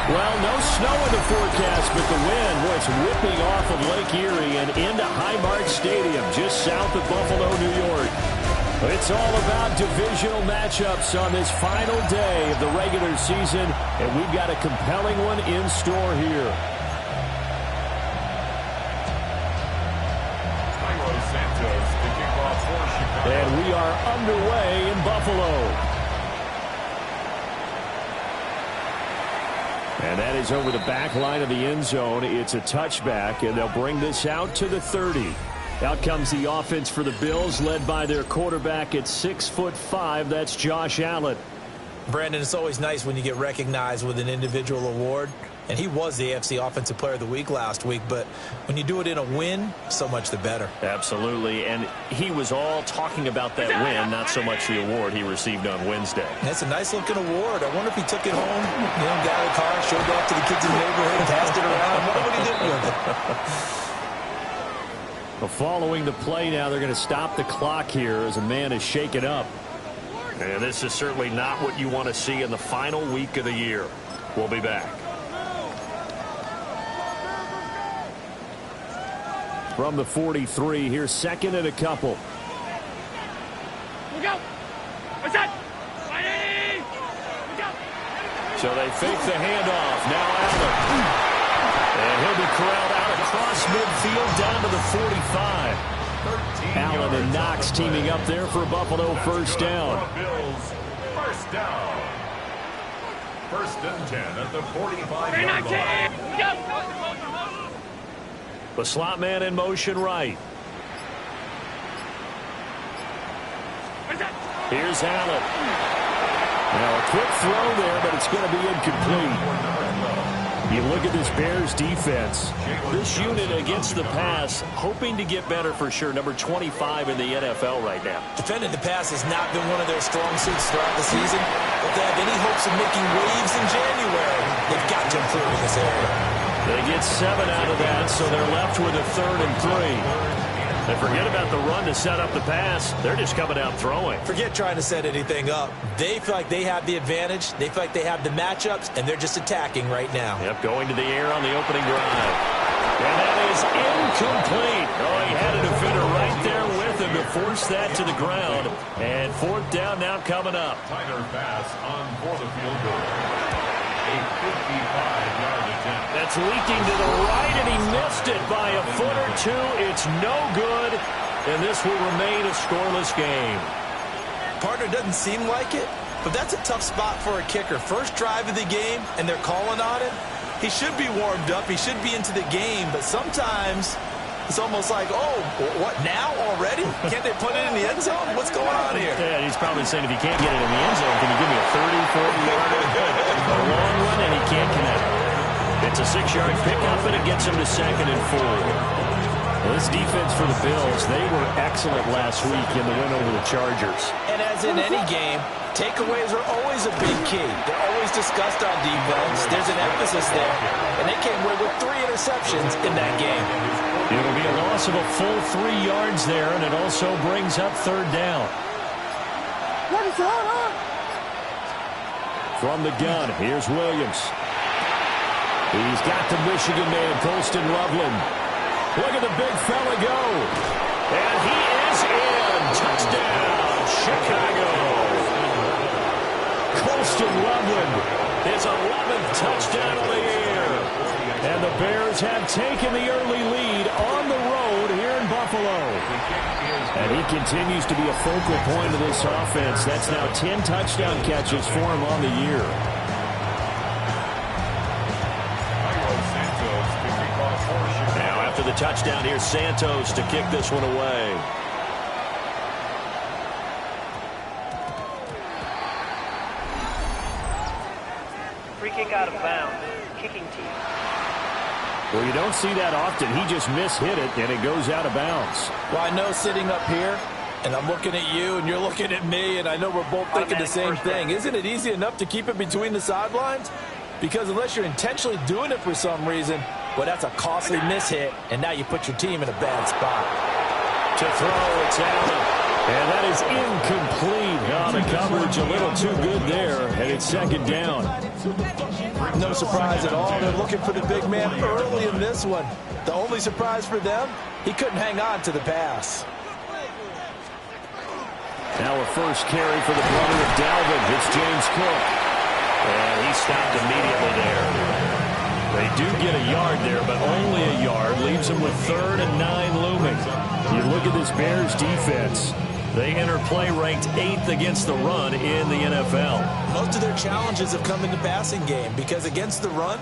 Well, no snow in the forecast, but the wind was whipping off of Lake Erie and into Highmark Stadium just south of Buffalo, New York. It's all about divisional matchups on this final day of the regular season, and we've got a compelling one in store here. And we are underway in Buffalo. And that is over the back line of the end zone. It's a touchback, and they'll bring this out to the 30. Out comes the offense for the Bills, led by their quarterback at 6'5". That's Josh Allen. Brandon, it's always nice when you get recognized with an individual award. And he was the AFC Offensive Player of the Week last week. But when you do it in a win, so much the better. Absolutely. And he was all talking about that win, not so much the award he received on Wednesday. That's a nice-looking award. I wonder if he took it home, got in the car, showed it off to the kids in the neighborhood, passed it around. I wonder what he did with it. Well, following the play now, they're going to stop the clock here as a man is shaken up. And this is certainly not what you want to see in the final week of the year. We'll be back. From the 43, here's second and a couple. Look out! What's that? So they fake the handoff. Now Allen. And he'll be corralled out across midfield down to the 45. Allen and Knox teaming up there for Buffalo first down. First down. First and 10 at the 45-yard line. The slot man in motion right. Here's Allen. Now a quick throw there, but it's going to be incomplete. You look at this Bears defense. This unit against the pass, hoping to get better for sure. Number 25 in the NFL right now. Defending the pass has not been one of their strong suits throughout the season. If they have any hopes of making waves in January, they've got to improve in this area. They get 7 out of that, so they're left with a 3rd and 3. And forget about the run to set up the pass. They're just coming out throwing. Forget trying to set anything up. They feel like they have the advantage. They feel like they have the matchups, and they're just attacking right now. Yep, going to the air on the opening drive. And that is incomplete. Oh, he had a defender right there with him to force that to the ground. And 4th down now coming up. Tyler Bass on for the field goal. A 55-yard attempt. That's leaking to the right, and he missed it by a foot or two. It's no good, and this will remain a scoreless game. Partner, doesn't seem like it, but that's a tough spot for a kicker. First drive of the game, and they're calling on him. He should be warmed up. He should be into the game, but sometimes it's almost like, oh, what, now already? Can't they put it in the end zone? What's going on here? Yeah, he's probably saying if he can't get it in the end zone, can you give me a 30-40-yarder? A long one, and he can't connect. It's a 6-yard pickup, and it gets him to 2nd and 4. Well, this defense for the Bills, they were excellent last week in the win over the Chargers. And as in any game, takeaways are always a big key. They're always discussed on defense. There's an emphasis there, and they came away with 3 interceptions in that game. It'll be a loss of a full 3 yards there, and it also brings up 3rd down. What is going on? From the gun, here's Williams. He's got the Michigan man, Colston Loveland. Look at the big fella go. And he is in. Touchdown, Chicago. Colston Loveland, his 11th touchdown of the year. And the Bears have taken the early lead on the road here in Buffalo. And he continues to be a focal point of this offense. That's now 10 touchdown catches for him on the year. Now after the touchdown, here's Santos to kick this one away. Free kick out of bounds. Kicking team. Well, you don't see that often. He just mishit it, and it goes out of bounds. Well, I know sitting up here, and I'm looking at you, and you're looking at me, and I know we're both thinking the same thing. Isn't it easy enough to keep it between the sidelines? Because unless you're intentionally doing it for some reason, well, that's a costly mishit, and now you put your team in a bad spot. To throw, it's Allen. And that is incomplete. Oh, the coverage a little too good there, and it's 2nd down. No surprise at all. They're looking for the big man early in this one. The only surprise for them, he couldn't hang on to the pass. Now a first carry for the brother of Dalvin. It's James Cook. And he stopped immediately there. They do get a yard there, but only a yard. Leaves them with 3rd and 9 looming. You look at this Bears defense. They enter play ranked 8th against the run in the NFL. Most of their challenges have come in the passing game because against the run,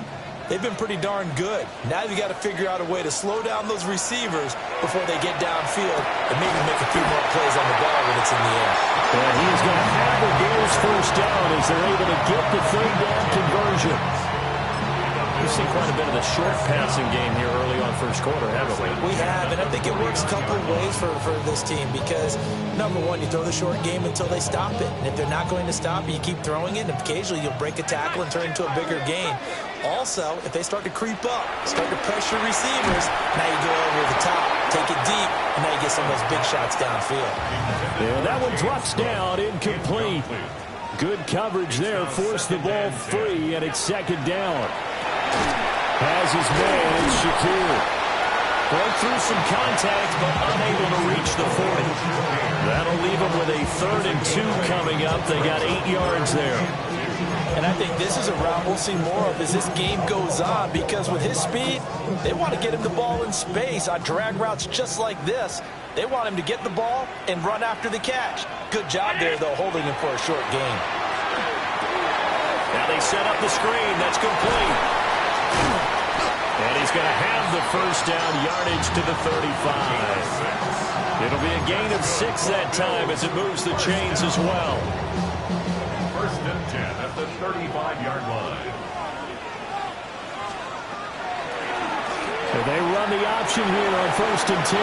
they've been pretty darn good. Now you've got to figure out a way to slow down those receivers before they get downfield and maybe make a few more plays on the ball when it's in the air. And he is going to have the Bears first down as they're able to get the 3rd down conversion. We've seen quite a bit of the short passing game here early on first quarter, haven't we? We have, and I think it works a couple of ways for this team because, number one, you throw the short game until they stop it. And if they're not going to stop it, you keep throwing it, and occasionally you'll break a tackle and turn it into a bigger gain. Also, if they start to creep up, start to pressure receivers, now you go over the top, take it deep, and now you get some of those big shots downfield. And that one drops down, incomplete. Good coverage there, forced the ball free, and it's 2nd down. Has his man, it's Shakir. Broke through some contact, but unable to reach the 40. That'll leave him with a 3rd and 2 coming up. They got 8 yards there. And I think this is a route we'll see more of as this game goes on because with his speed, they want to get him the ball in space on drag routes just like this. They want him to get the ball and run after the catch. Good job there, though, holding him for a short gain. Now they set up the screen. That's complete. And he's going to have the first down, yardage to the 35. It'll be a gain of 6 that time as it moves the chains as well. 1st and 10 at the 35-yard line. So they run the option here on 1st and 10.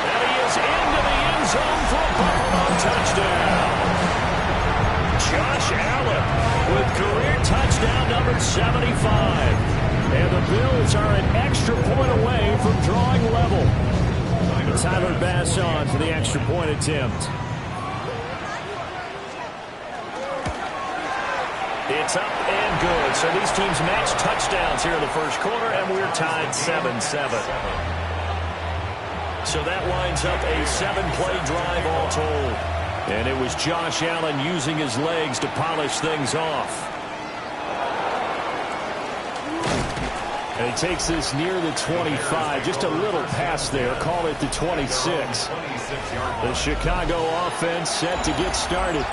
And he is into the end zone for a Buffalo touchdown. Josh Allen with career touchdown number 75. And the Bills are an extra point away from drawing level. Tyler Bass on for the extra point attempt. It's up and good. So these teams match touchdowns here in the first quarter, and we're tied 7-7. So that winds up a 7-play drive all told. And it was Josh Allen using his legs to polish things off. And he takes this near the 25. Just a little pass there. Call it the 26. The Chicago offense set to get started.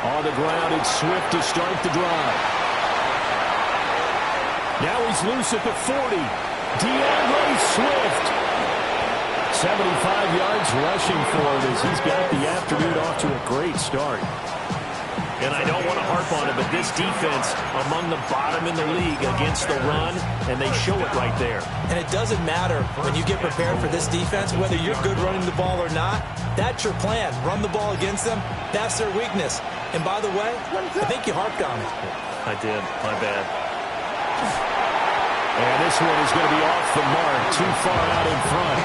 On the ground, it's Swift to start the drive. Now he's loose at the 40. DeAndre Swift. 75 yards rushing for him as he's got the afternoon off to a great start. And I don't want to harp on it, but this defense among the bottom in the league against the run, and they show it right there. And it doesn't matter when you get prepared for this defense, whether you're good running the ball or not, that's your plan. Run the ball against them, that's their weakness. And by the way, I think you harped on it. I did. My bad. And this one is going to be off the mark, too far out in front.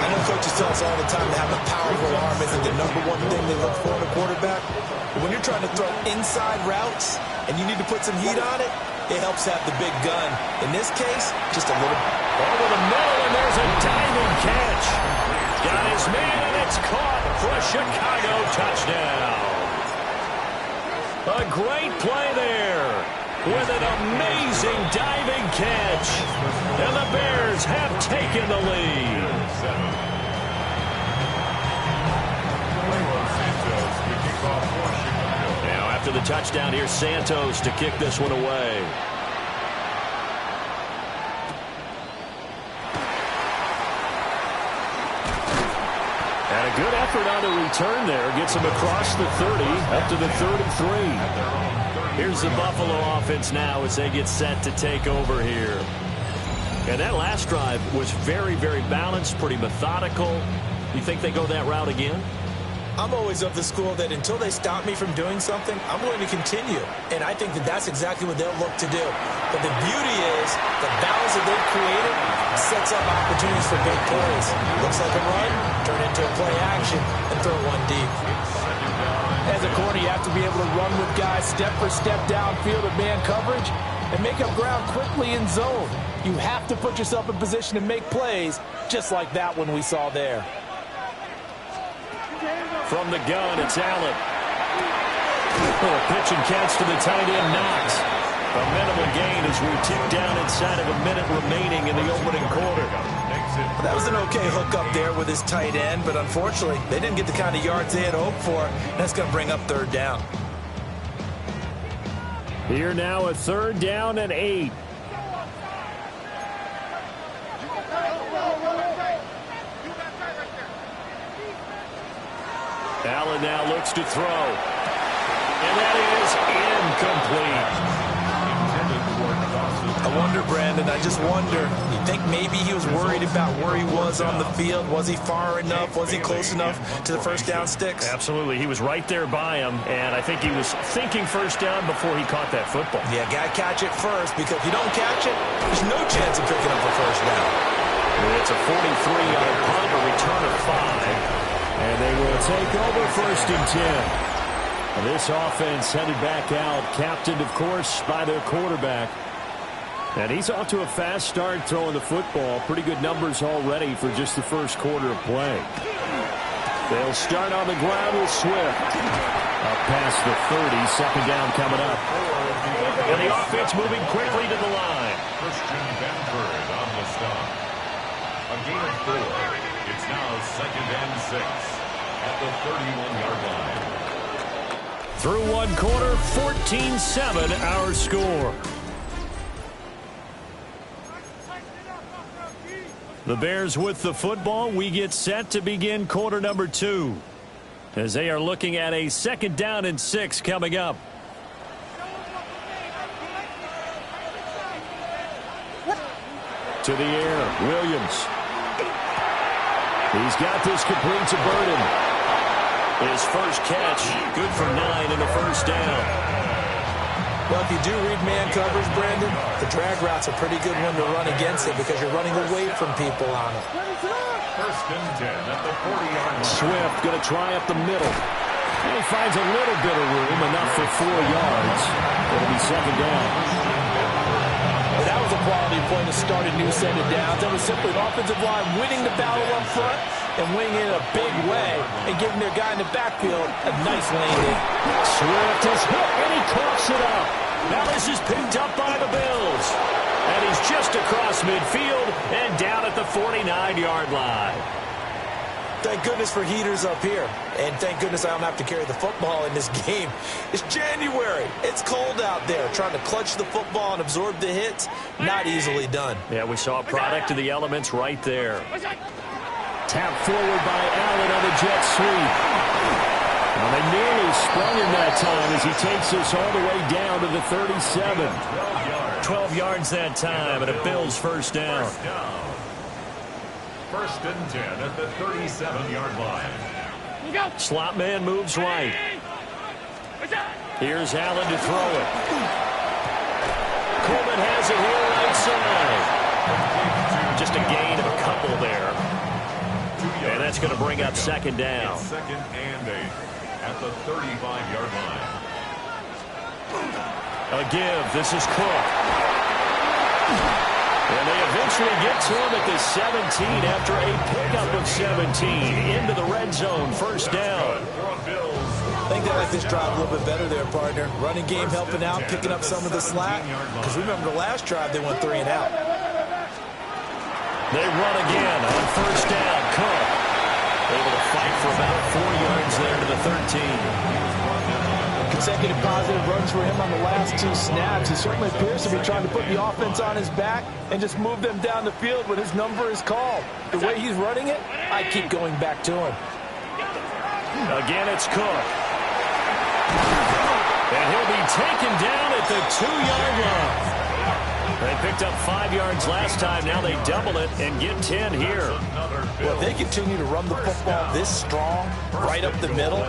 I know coaches tell us all the time that having a powerful arm isn't the number one thing they look for in a quarterback. But when you're trying to throw inside routes and you need to put some heat on it, it helps have the big gun. In this case, just a little. Over the middle, and there's a diving catch. Got his man, and it's caught for a Chicago touchdown. A great play there with an amazing diving catch. And the Bears have taken the lead. Now after the touchdown, here's Santos to kick this one away. And a good effort on the return there. Gets him across the 30, up to the 33. Here's the Buffalo offense now as they get set to take over here. And that last drive was very, very balanced, pretty methodical. You think they go that route again? I'm always of the school that until they stop me from doing something, I'm going to continue. And I think that that's exactly what they'll look to do. But the beauty is the balance that they've created sets up opportunities for big plays. Looks like a run, turn into a play action, and throw one deep. As a corner, you have to be able to run with guys step for step downfield of man coverage and make up ground quickly in zone. You have to put yourself in position to make plays, just like that one we saw there. From the gun, it's Allen. Pitch and catch to the tight end, Knox. A minimal gain as we tick down inside of a minute remaining in the opening quarter. That was an okay hook up there with his tight end, but unfortunately, they didn't get the kind of yards they had hoped for. That's going to bring up third down. Here now a 3rd down and 8. Allen now looks to throw. And that is incomplete. I wonder, Brandon, I just wonder, you think maybe he was worried about where he was on the field? Was he far enough? Was he close enough to the first down sticks? Absolutely. He was right there by him, and I think he was thinking first down before he caught that football. Yeah, got to catch it first, because if you don't catch it, there's no chance of picking up a first down. It's a 43-yard punt, a return of 5. And they will take over 1st and 10. And this offense headed back out, captained, of course, by their quarterback. And he's off to a fast start throwing the football. Pretty good numbers already for just the first quarter of play. They'll start on the ground with Swift. Up past the 30, 2nd down coming up. And the offense moving quickly to the line. Christian Benford on the stop. A gain of 4. It's now 2nd and 6 at the 31-yard line. Through one quarter, 14-7 our score. The Bears with the football. We get set to begin quarter number 2 as they are looking at a 2nd down and 6 coming up. To the air, Williams. He's got this complete to Burden. His first catch, good for 9 and a first down. Well, if you do read man coverage, Brandon, the drag route's a pretty good one to run against it because you're running away from people on it. 1st and 10 at the 40-yard line. Swift going to try up the middle. And he finds a little bit of room, enough for 4 yards. It'll be 2nd down. But that was a quality play to start a new set of downs. That was simply an offensive line winning the battle up front and winning it in a big way and giving their guy in the backfield a nice lane in. Swift is hit, and he coughs it up. Now this is picked up by the Bills. And he's just across midfield and down at the 49-yard line. Thank goodness for heaters up here. And thank goodness I don't have to carry the football in this game. It's January. It's cold out there. Trying to clutch the football and absorb the hits, not easily done. Yeah, we saw a product of the elements right there. Tap forward by Allen on the jet sweep. Well, they nearly sprung him that time as he takes us all the way down to the 37. 12 yards that time, and a Bills first down. 1st and 10 at the 37-yard line. Slot man moves right. Here's Allen to throw it. Coleman has it here right side. Just a gain of a couple there. And that's going to bring up 2nd down. 2nd and 8 at the 35-yard line. A give. This is Cook. And they eventually get to him at the 17 after a pickup of 17 into the red zone. First down. I think they like this drive a little bit better there, partner. Running game helping out, picking up some of the slack. Because remember the last drive, they went 3 and out. They run again on first down. Cook able to fight for about 4 yards there to the 13. Consecutive positive runs for him on the last 2 snaps. He certainly appears to be trying to put the offense on his back and just move them down the field when his number is called. The way he's running it, I keep going back to him. Again, it's Cook. And he'll be taken down at the 2-yard line. They picked up 5 yards last time. Now they double it and get 10 here. Well, if they continue to run the football this strong, right up the middle,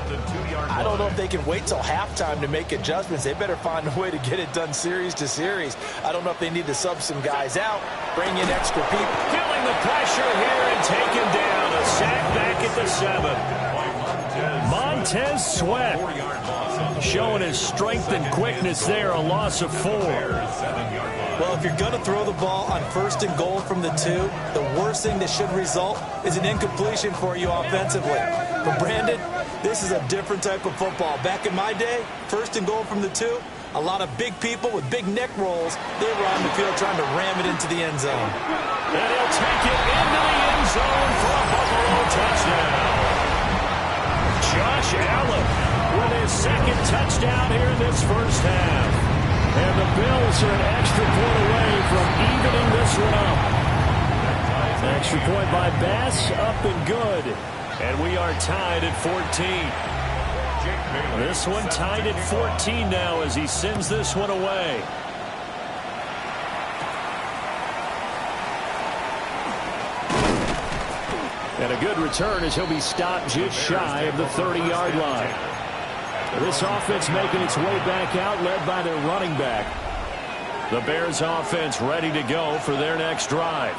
I don't know if they can wait till halftime to make adjustments. They better find a way to get it done series to series. I don't know if they need to sub some guys out, bring in extra people. Feeling the pressure here and taken down. A sack back at the 7. Montez Sweat showing his strength and quickness there. A loss of 4. Well, if you're going to throw the ball on 1st and goal from the 2, the worst thing that should result is an incompletion for you offensively. But Brandon, this is a different type of football. Back in my day, 1st and goal from the 2, a lot of big people with big neck rolls. They were on the field trying to ram it into the end zone. And he'll take it into the end zone for a Buffalo touchdown. Josh Allen with his 2nd touchdown here in this first half. And the Bills are an extra point away from evening this one up. Extra point by Bass, up and good. And we are tied at 14. This one tied at 14 now as he sends this one away. And a good return as he'll be stopped just shy of the 30-yard line. This offense making its way back out, led by their running back. The Bears offense ready to go for their next drive.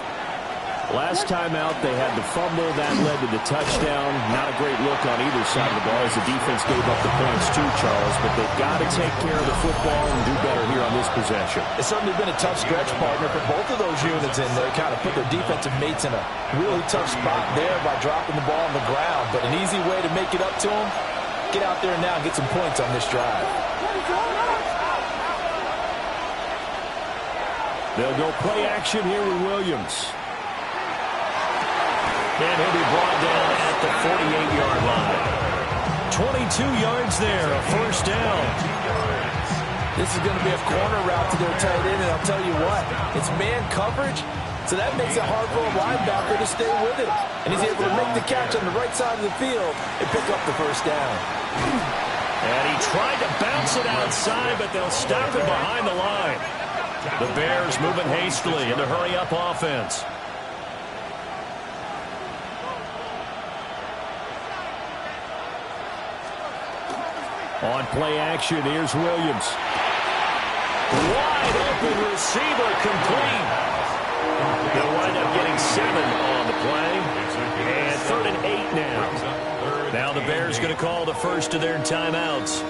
Last time out, they had the fumble. That led to the touchdown. Not a great look on either side of the ball as the defense gave up the points too, Charles. But they've got to take care of the football and do better here on this possession. It's certainly been a tough stretch, partner, for both of those units in there. Kind of put their defensive mates in a really tough spot there by dropping the ball on the ground. But an easy way to make it up to them, get out there now and get some points on this drive. They'll go play action here with Williams. And he'll be brought down at the 48-yard line. 22 yards there, a first down. This is going to be a corner route to their tight end, and I'll tell you what, it's man coverage, so that makes it hard for a linebacker to stay with it. And he's able to make the catch on the right side of the field and pick up the first down. And he tried to bounce it outside, but they'll stop him behind the line. The Bears moving hastily in the hurry-up offense. On play action, here's Williams. Wide open receiver, complete. They'll wind up getting 7 on the play. And 3rd and 8 now. Now the Bears going to call the first of their timeouts,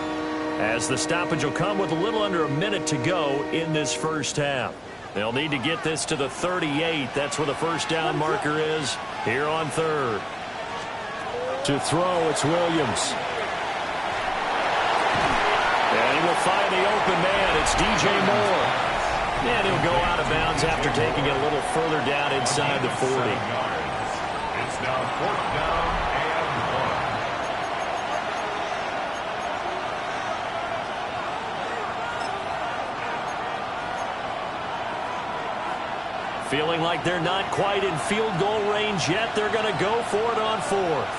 as the stoppage will come with a little under a minute to go in this first half. They'll need to get this to the 38. That's where the first down marker is here on 3rd. To throw, it's Williams. And he will find the open man. It's DJ Moore. And he'll go out of bounds after taking it a little further down inside the 40. It's now 4th down and 1. Feeling like they're not quite in field goal range yet. They're going to go for it on 4th.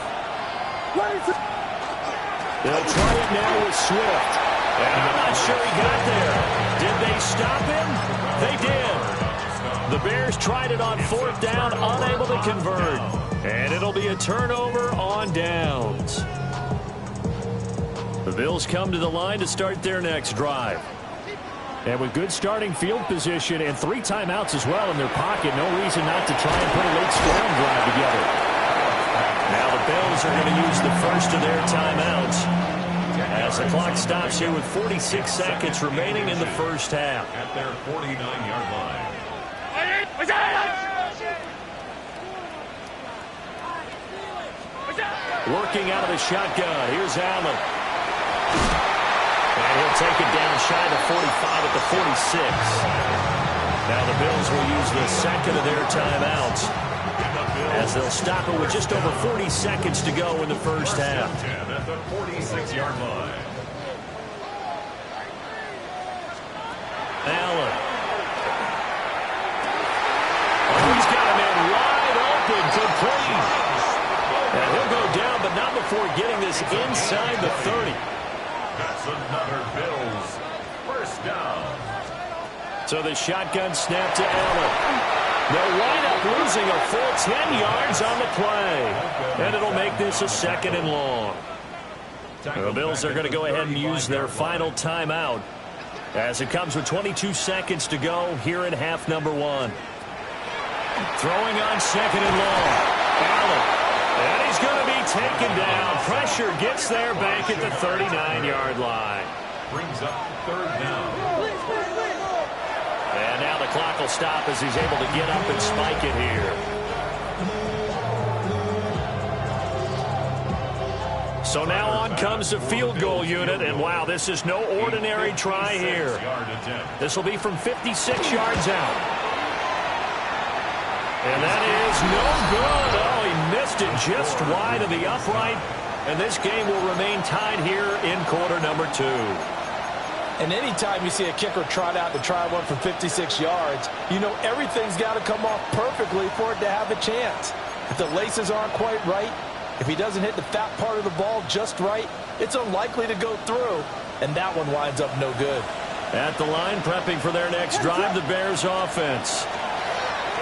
They'll try it now with Swift. And I'm not sure he got there. Did they stop him? They did. The Bears tried it on 4th down, unable to convert. And it'll be a turnover on downs. The Bills come to the line to start their next drive. And with good starting field position and 3 timeouts as well in their pocket, no reason not to try and put a late scoring drive together. Now the Bills are going to use the first of their timeouts as the clock stops here with 46 seconds remaining in the first half. At their 49-yard line. Working out of the shotgun. Here's Allen. And he'll take it down shy of the 45 at the 46. Now the Bills will use the second of their timeouts, as they'll stop it with just over 40 seconds to go in the first half. At the 46-yard line. Allen. Oh, he's got a man wide open, complete. And he'll go down, but not before getting this inside the 30. That's another Bills first down. So the shotgun snap to Allen. They'll wind up losing a full 10 yards on the play. And it'll make this a 2nd and long. The Bills are going to go ahead and use their final timeout as it comes with 22 seconds to go here in half number 1. Throwing on 2nd and long. Allen. And he's going to be taken down. Pressure gets there back at the 39-yard line. Brings up 3rd down. And now the clock will stop as he's able to get up and spike it here. So now on comes the field goal unit, and wow, this is no ordinary try here. This will be from 56 yards out. And that is no good. Oh, he missed it just wide of the upright, and this game will remain tied here in quarter number 2. And anytime you see a kicker trot out to try one from 56 yards, you know everything's got to come off perfectly for it to have a chance. If the laces aren't quite right, if he doesn't hit the fat part of the ball just right, it's unlikely to go through, and that one winds up no good. At the line, prepping for their next drive, the Bears offense.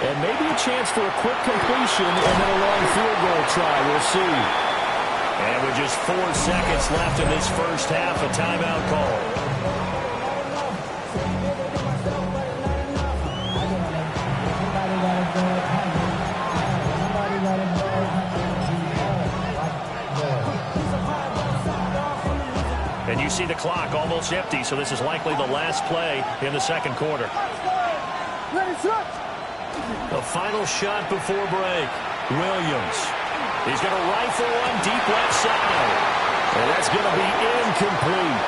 And maybe a chance for a quick completion and then a long field goal try. We'll see. And with just 4 seconds left in this first half, a timeout call. And you see the clock almost empty, so this is likely the last play in the second quarter. The final shot before break. Williams. He's going to rifle one deep left side. And that's going to be incomplete.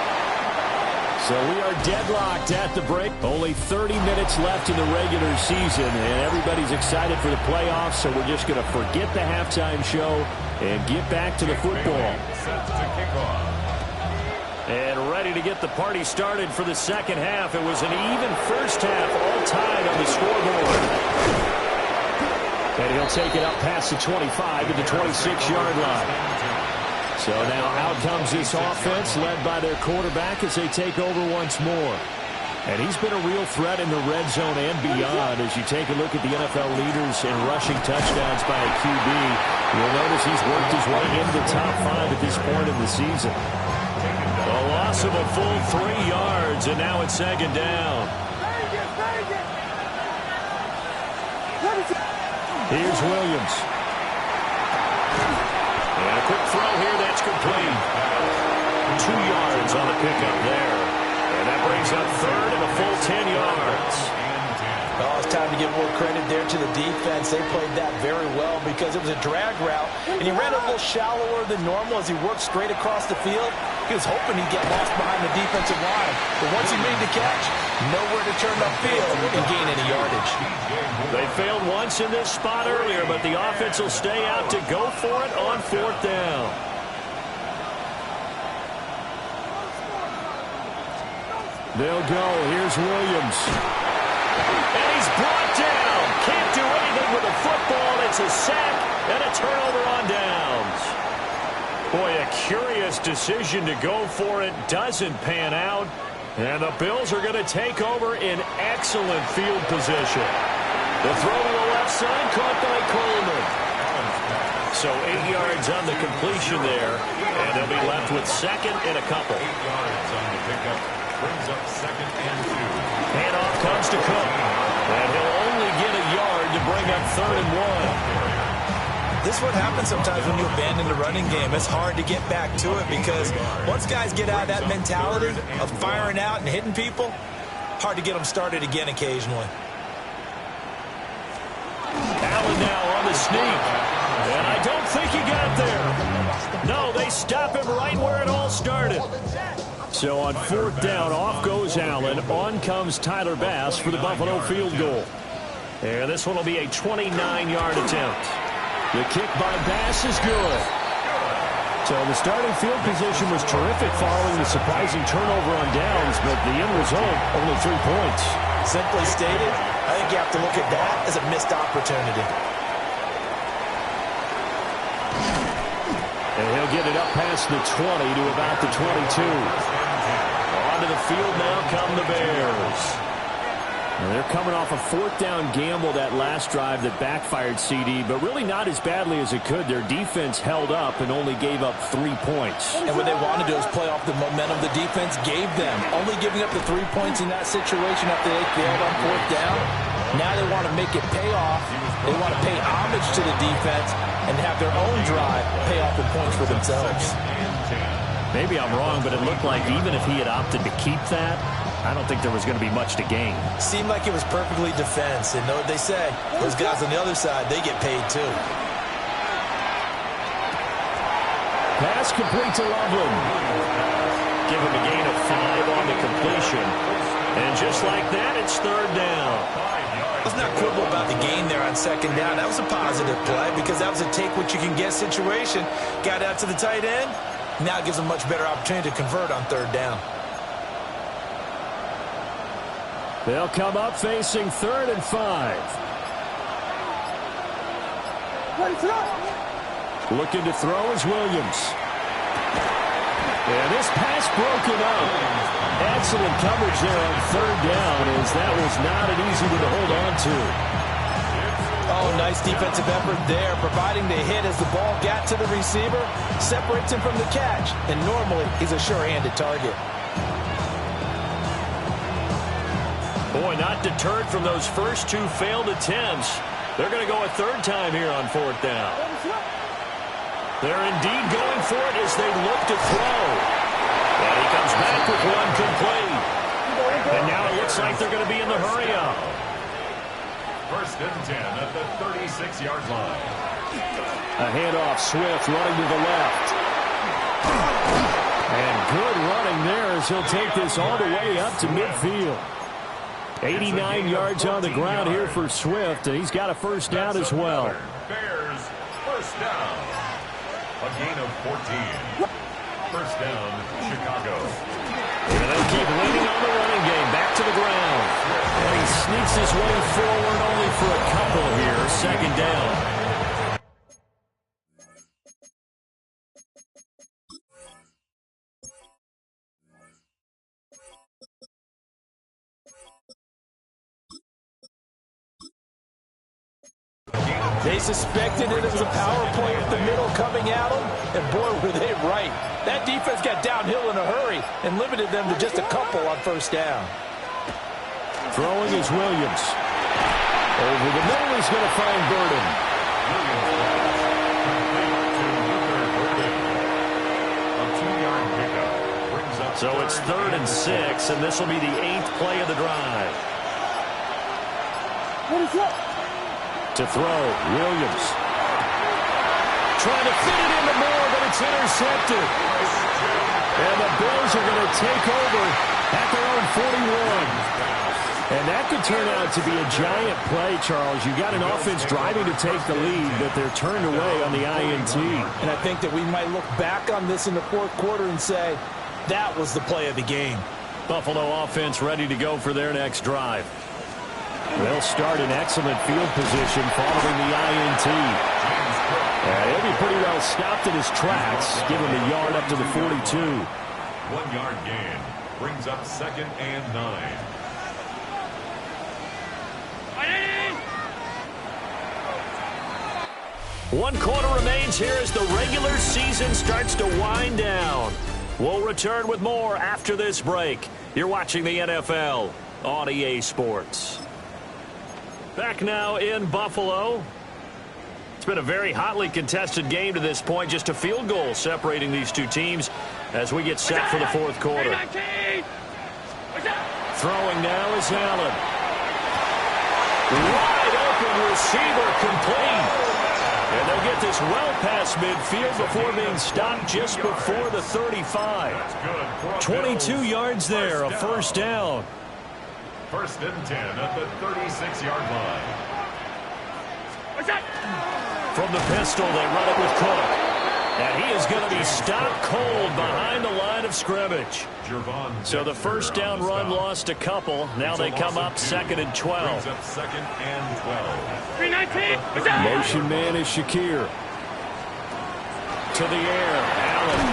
So we are deadlocked at the break. Only 30 minutes left in the regular season, and everybody's excited for the playoffs, so we're just going to forget the halftime show and get back to the football. Set to kick off. And ready to get the party started for the second half. It was an even first half, all tied on the scoreboard. And he'll take it up past the 25 to the 26-yard line. So now out comes this offense led by their quarterback as they take over once more. And he's been a real threat in the red zone and beyond. As you take a look at the NFL leaders in rushing touchdowns by a QB, you'll notice he's worked his way into the top 5 at this point in the season. A loss of a full 3 yards, and now it's 2nd down. Here's Williams. And a quick throw here that's complete. 2 yards on the pickup there. And that brings up 3rd and a full 10 yards. Oh, it's time to give more credit there to the defense. They played that very well because it was a drag route, and he ran a little shallower than normal as he worked straight across the field. He was hoping he'd get lost behind the defensive line. But once he made the catch, nowhere to turn upfield and gain any yardage. They failed once in this spot earlier, but the offense will stay out to go for it on 4th down. They'll go. Here's Williams. And he's brought down. Can't do anything with the football. It's a sack and a turnover on downs. Boy, a curious decision to go for it. Doesn't pan out. And the Bills are going to take over in excellent field position. The throw to the left side caught by Coleman. So 8 yards on the completion there. And they'll be left with 2nd and a couple. 8 yards on the pickup. Brings up 2nd and 2. Handoff comes to Cook. And he'll only get a yard to bring up 3rd and 1. This is what happens sometimes when you abandon the running game. It's hard to get back to it because once guys get out of that mentality of firing out and hitting people, hard to get them started again occasionally. Allen now on the sneak. And I don't think he got there. No, they stop him right where it all started. So on 4th down, off goes Allen. On comes Tyler Bass for the Buffalo field goal. And this one will be a 29-yard attempt. The kick by Bass is good. So the starting field position was terrific following the surprising turnover on downs, but the end result, only 3 points. Simply stated, I think you have to look at that as a missed opportunity. And he'll get it up past the 20 to about the 22. Onto the field now come the Bears. And they're coming off a fourth down gamble that last drive that backfired CD, but really not as badly as it could. Their defense held up and only gave up 3 points. And what they wanted to do is play off the momentum the defense gave them. Only giving up the 3 points in that situation after they failed on fourth down. Now they want to make it pay off. They want to pay homage to the defense and have their own drive pay off in points for themselves. Maybe I'm wrong, but it looked like even if he had opted to keep that, I don't think there was going to be much to gain. Seemed like it was perfectly defense. And know what they say, those guys on the other side, they get paid too. Pass complete to Loveland. Give him a gain of 5 on the completion. And just like that, it's third down. Let's not quibble about the gain there on second down. That was a positive play because that was a take-what-you-can-get situation. Got out to the tight end. Now it gives them a much better opportunity to convert on third down. They'll come up facing 3rd and 5. Looking to throw is Williams. And this pass broken up. Excellent coverage there on third down, as that was not an easy one to hold on to. Oh, nice defensive effort there, providing the hit as the ball got to the receiver, separates him from the catch, and normally he's a sure-handed target. Boy, not deterred from those first 2 failed attempts. They're going to go a third time here on fourth down. They're indeed going for it as they look to throw. And he comes back with one complete. And now it looks like they're going to be in the hurry-up. 1st and 10 at the 36-yard line. A handoff, Swift running to the left. And good running there as he'll take this all the way up to midfield. 89 yards on the ground here for Swift, and he's got a first down as well. Bears, first down. A gain of 14. First down, Chicago. And they'll keep leaning on the running game. Back to the ground. And he sneaks his way forward only for a couple here. Second down. They suspected it was a power play with the middle coming at them, and boy, were they right. That defense got downhill in a hurry and limited them to just a couple on first down. Throwing is Williams. Over the middle, he's going to find Burden. So it's 3rd and 6, and this will be the 8th play of the drive. What is that? To throw, Williams. Trying to fit it into Moore, but it's intercepted. And the Bills are going to take over at their own 41. And that could turn out to be a giant play, Charles. You got an offense driving to take the lead, but they're turned away on the INT. And I think that we might look back on this in the fourth quarter and say, that was the play of the game. Buffalo offense ready to go for their next drive. They'll start in excellent field position following the INT. He'll be pretty well stopped in his tracks. Give him a yard up to the 42. 1 yard gain brings up 2nd and 9. One quarter remains here as the regular season starts to wind down. We'll return with more after this break. You're watching the NFL on EA Sports. Back now in Buffalo. It's been a very hotly contested game to this point. Just a field goal separating these two teams as we get set for the fourth quarter. Throwing now is Allen. Wide open receiver complete. And they'll get this well past midfield before being stopped just before the 35. 22 yards there, a first down. 1st and 10 at the 36-yard line. From the pistol, they run it with Cook. And he is going to be stopped cold behind the line of scrimmage. So the first down run lost a couple. Now they come up 2nd and 12. 2nd and 12. 319. Motion man is Shakir. To the air. Allen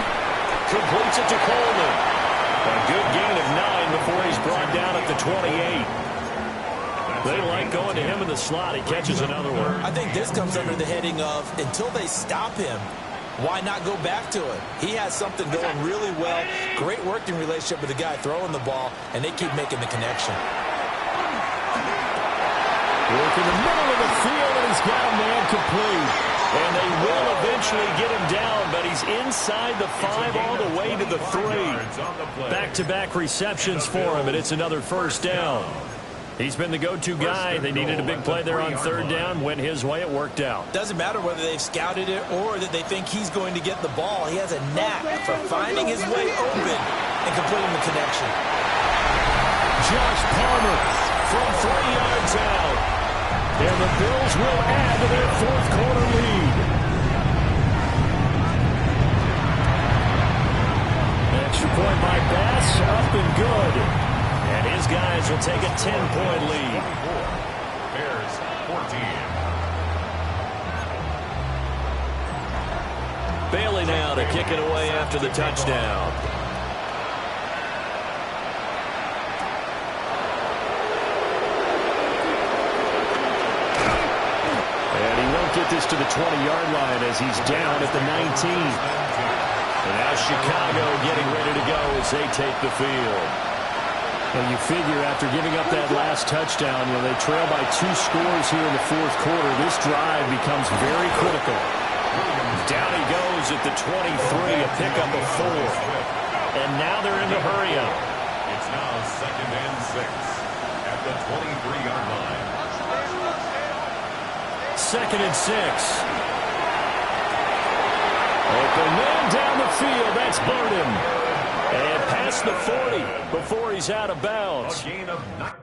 completes it to Coleman. A good gain of 9 before he's brought down at the 28. They like going to him in the slot. He catches another one. I think this comes under the heading of until they stop him, why not go back to it? He has something going really well. Great working relationship with the guy throwing the ball, and they keep making the connection. Work in the middle of the field, and he's got a man complete. And they will eventually get him down, but he's inside the 5 all the way to the 3. Back-to-back receptions for him, and it's another first down. He's been the go-to guy. They needed a big play there on third down. Went his way. It worked out. Doesn't matter whether they've scouted it or that they think he's going to get the ball. He has a knack for finding his way open and completing the connection. Josh Palmer from 3 yards out. And the Bills will add to their fourth-quarter lead. Extra point by Bass, up and good. And his guys will take a 10-point lead. Bears 14. Bailey now to kick it away after the touchdown. And he won't get this to the 20-yard line as he's down at the 19. And now Chicago getting ready to go as they take the field. Well, you figure after giving up that last touchdown, when they trail by 2 scores here in the fourth quarter, this drive becomes very critical. Down he goes at the 23, a pickup of 4. And now they're in the hurry up. It's now 2nd and 6 at the 23-yard line. 2nd and 6. Open man down the field. That's Burden. And past the 40 before he's out of bounds. A gain of 9.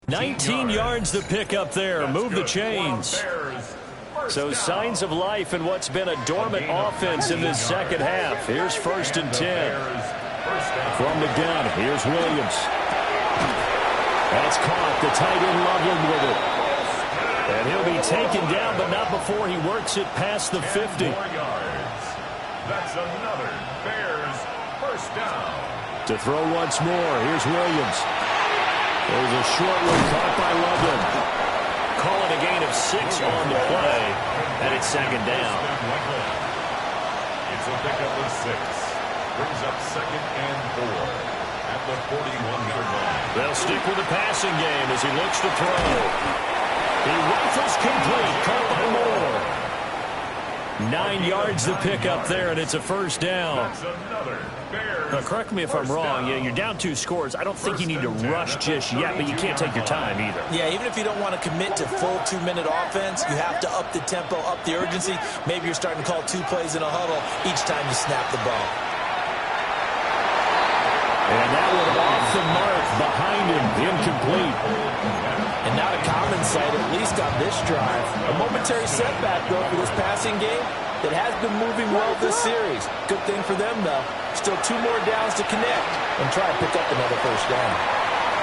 $19 yards to pick up there. Move the chains. So signs of life in what's been a dormant offense in this second half. Here's 1st and 10. From the gun, here's Williams. That's caught. The tight end Loveland with it. And he'll be taken down, but not before he works it past the 50. That's another Bears first down. To throw once more, here's Williams. There's a short one caught by Loveland. Calling a gain of 6 on the play, and it's 2nd down. It's a pickup of 6. Brings up 2nd and 4 at the 41-yard line. They'll stick with the passing game as he looks to throw. He rifles complete, caught by Moore. 9 yards to pick up there, and it's a first down. That's another Bears. Now, correct me if I'm wrong. Yeah, you're down 2 scores. I don't think you need to rush just yet, but you can't take your time either. Yeah, even if you don't want to commit to full 2-minute offense, you have to up the tempo, up the urgency. Maybe you're starting to call 2 plays in a huddle each time you snap the ball. And that one off the mark behind him, incomplete. And not a common sight, at least on this drive. A momentary setback, though, for this passing game that has been moving well this series. Good thing for them, though. Still 2 more downs to connect and try to pick up another first down.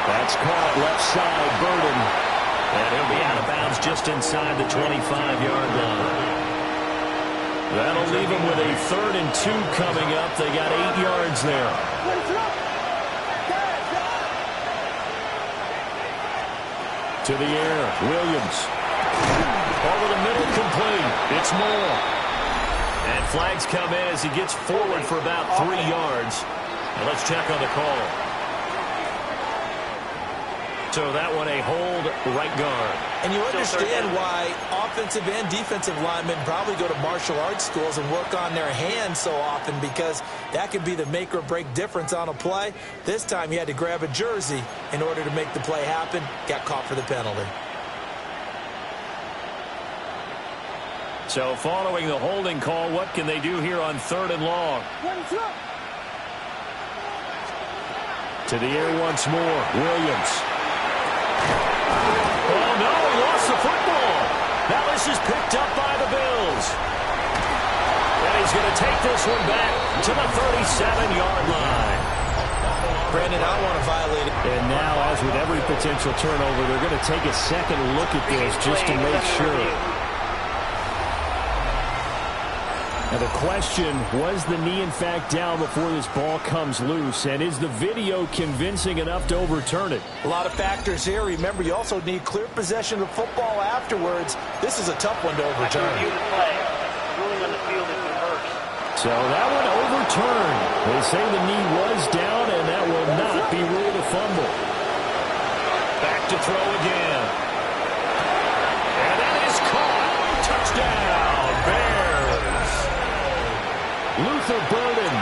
That's caught left side, Burden. And he'll be out of bounds just inside the 25-yard line. That'll leave him with a 3rd and 2 coming up. They got 8 yards there. To the air, Williams. Over the middle, complete. It's Moore. And flags come in as he gets forward for about 3 yards. And let's check on the call. So that one a hold right guard. And you understand why offensive and defensive linemen probably go to martial arts schools and work on their hands so often, because that could be the make or break difference on a play. This time he had to grab a jersey in order to make the play happen. Got caught for the penalty. So following the holding call, what can they do here on 3rd and long? To the air once more, Williams. Oh, no, he lost the football. Now this is picked up by the Bills. And he's going to take this one back to the 37-yard line. Brandon, I want to violate it. And now, as with every potential turnover, they're going to take a second look at this just to make sure. Now the question, was the knee in fact down before this ball comes loose? And is the video convincing enough to overturn it? A lot of factors here. Remember, you also need clear possession of football afterwards. This is a tough one to overturn. Review the play. Ruling on the field is reversed. So that one overturned. They say the knee was down, and that will not be ruled a fumble. Back to throw again. And that is caught. Touchdown, Bears. Luther Burden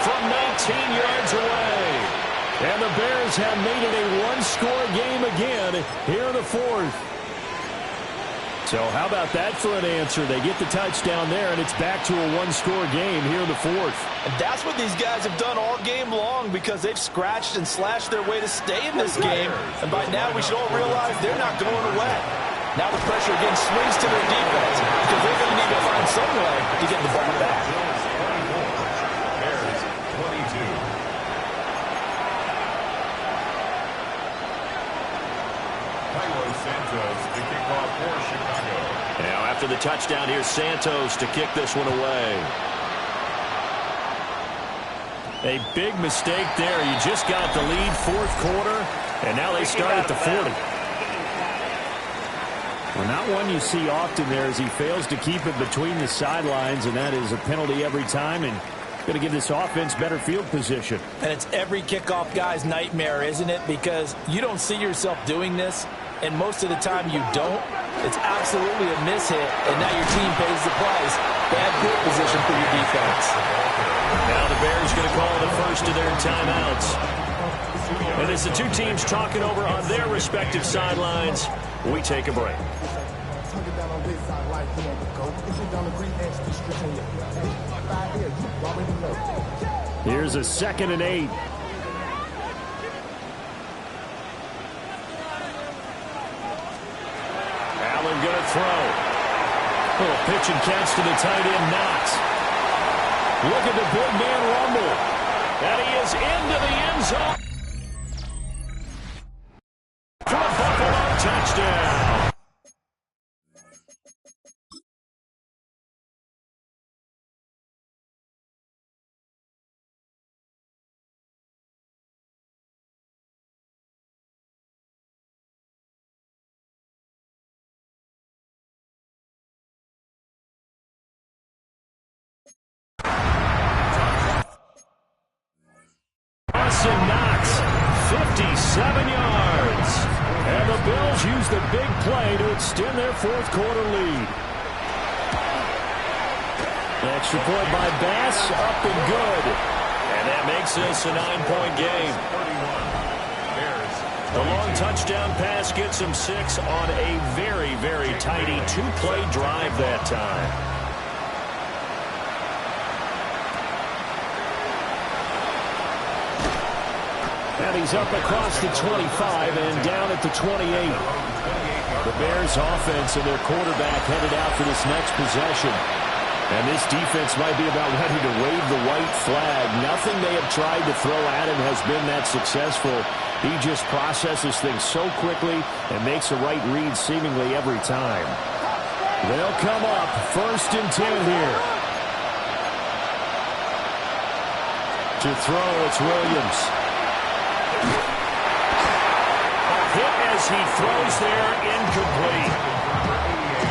from 19 yards away. And the Bears have made it a one-score game again here in the fourth. So how about that for an answer? They get the touchdown there, and it's back to a one-score game here in the fourth. And that's what these guys have done all game long because they've scratched and slashed their way to stay in this game. And by now we should all realize they're not going away. Now the pressure again swings to their defense because they're going to need to find some way to get the ball back. Bears 22. Cairo Santos to kick off for Chicago. Now after the touchdown, here's Santos to kick this one away. A big mistake there. You just got the lead fourth quarter, and now they start at the 40. Well, not one you see often there as he fails to keep it between the sidelines, and that is a penalty every time, and going to give this offense better field position. And it's every kickoff guy's nightmare, isn't it? Because you don't see yourself doing this, and most of the time you don't. It's absolutely a mishit, and now your team pays the price. Bad field position for your defense. Now the Bears going to call the first of their timeouts. And as the two teams talking over on their respective sidelines, we take a break. Here's a 2nd and 8. Allen going to throw. Little pitch and catch to the tight end, Knox. Look at the big man rumble. And he is into the end zone. For a Buffalo touchdown. Knox, 57 yards. And the Bills use the big play to extend their fourth quarter lead. Extra point by Bass, up and good. And that makes this a 9-point game. The long touchdown pass gets them 6 on a very, very tidy 2-play drive that time. And he's up across the 25 and down at the 28. The Bears offense and their quarterback headed out for this next possession. And this defense might be about ready to wave the white flag. Nothing they have tried to throw at him has been that successful. He just processes things so quickly and makes a right read seemingly every time. They'll come up 1st and 10 here. To throw, it's Williams. Hit as he throws there, incomplete.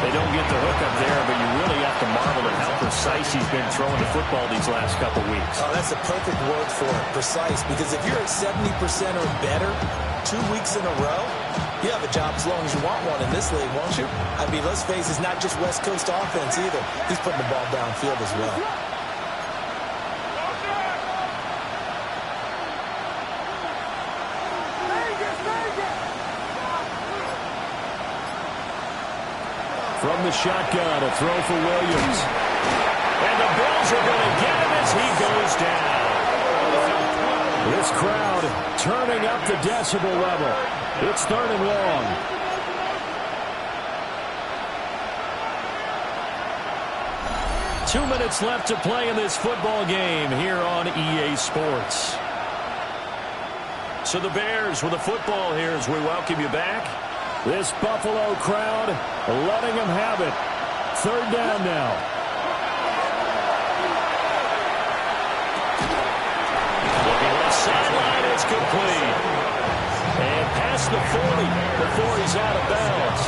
They don't get the hook up there, but you really have to marvel at how precise he's been throwing the football these last couple weeks. Oh, that's a perfect word for it, precise, because if you're at 70% or better 2 weeks in a row, you have a job as long as you want one in this league, won't you? I mean, let's face it, it's not just West Coast offense either. He's putting the ball downfield as well. From the shotgun, a throw for Williams. And the Bills are going to get him as he goes down. This crowd turning up the decibel level. It's 3rd and long. Two minutes left to play in this football game here on EA Sports. So the Bears with the football here as we welcome you back. This Buffalo crowd letting them have it. Third down now. Looking left sideline, it's complete. And past the 40 before he's out of bounds.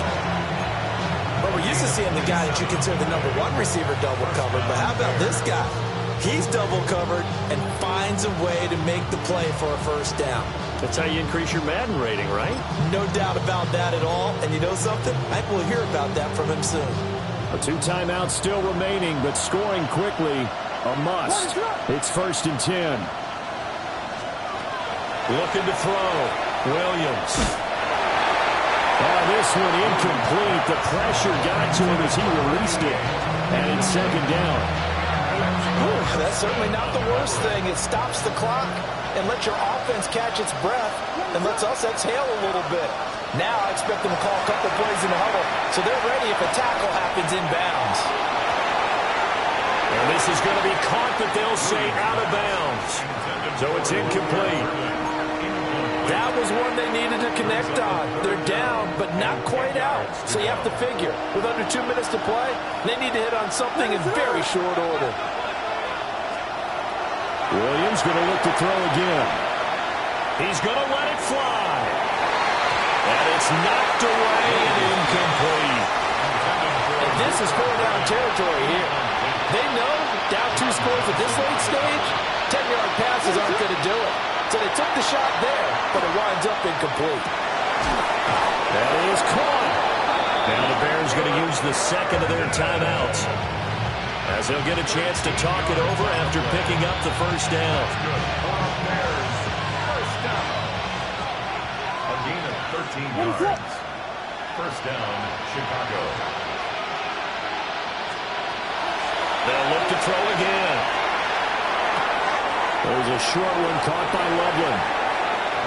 But we're used to seeing the guy that you consider the number one receiver double covered. But how about this guy? He's double covered and finds a way to make the play for a first down. That's how you increase your Madden rating, right? No doubt about that at all. And you know something? I think we'll hear about that from him soon. 2 timeouts still remaining, but scoring quickly, a must. It's 1st and 10. Looking to throw. Williams. This one incomplete. The pressure got to him as he released it. And it's 2nd down. That's certainly not the worst thing. It stops the clock and lets your offense catch its breath and lets us exhale a little bit. Now I expect them to call a couple plays in the huddle so they're ready if a tackle happens inbounds. And this is going to be caught, but they'll say out of bounds. So it's incomplete. That was one they needed to connect on. They're down, but not quite out. So you have to figure, with under 2 minutes to play, they need to hit on something in very short order. Williams going to look to throw again. He's going to let it fly. And it's knocked away and incomplete. And this is 4-down territory here. They know down 2 scores at this late stage, 10-yard passes aren't going to do it. So they took the shot there, but it winds up incomplete. That is caught. Now the Bears going to use the second of their timeouts, as they'll get a chance to talk it over after picking up the first down. First down. A gain of 13 yards. First down, Chicago. They'll look to throw again. There's a short one caught by Loveland.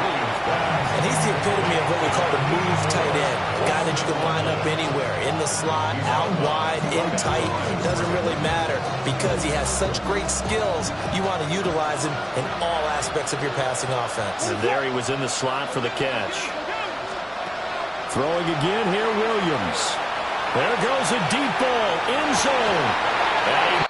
And he's the epitome of what we call the move tight end. A guy that you can line up anywhere. In the slot, out wide, in tight. Doesn't really matter because he has such great skills. You want to utilize him in all aspects of your passing offense. And there he was in the slot for the catch. Throwing again here, Williams. There goes a deep ball, end zone. And he